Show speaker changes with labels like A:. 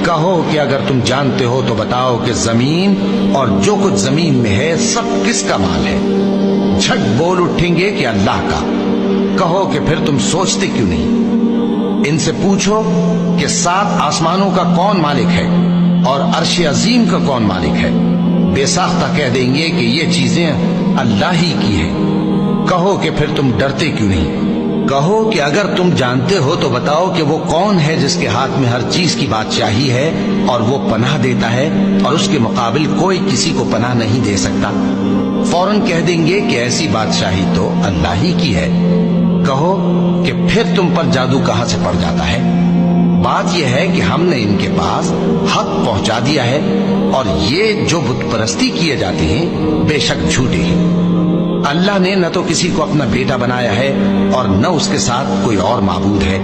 A: کہو کہ اگر تم جانتے ہو تو بتاؤ کہ زمین اور جو کچھ زمین میں ہے سب کس کا مال ہے؟ جھٹ بول اٹھیں گے کہ اللہ کا۔ کہو کہ پھر تم سوچتے کیوں نہیں؟ ان سے پوچھو کہ 7 آسمانوں کا کون مالک ہے اور عرش عظیم کا کون مالک ہے؟ بے ساختہ کہہ دیں گے کہ یہ چیزیں اللہ ہی کی ہیں۔ کہو کہ پھر تم ڈرتے کیوں نہیں؟ کہو کہ اگر تم جانتے ہو تو بتاؤ کہ وہ کون ہے جس کے ہاتھ میں ہر چیز کی بادشاہی ہے اور وہ پناہ دیتا ہے اور اس کے مقابل کوئی کسی کو پناہ نہیں دے سکتا۔ فوراً کہہ دیں گے کہ ایسی بادشاہی تو اللہ ہی کی ہے۔ کہو کہ پھر تم پر جادو کہاں سے پڑ جاتا ہے؟ بات یہ ہے کہ ہم نے ان کے پاس حق پہنچا دیا ہے اور یہ جو بت پرستی کیے جاتے ہیں بے شک جھوٹے ہیں۔ اللہ نے نہ تو کسی کو اپنا بیٹا بنایا ہے اور نہ اس کے ساتھ کوئی اور معبود ہے۔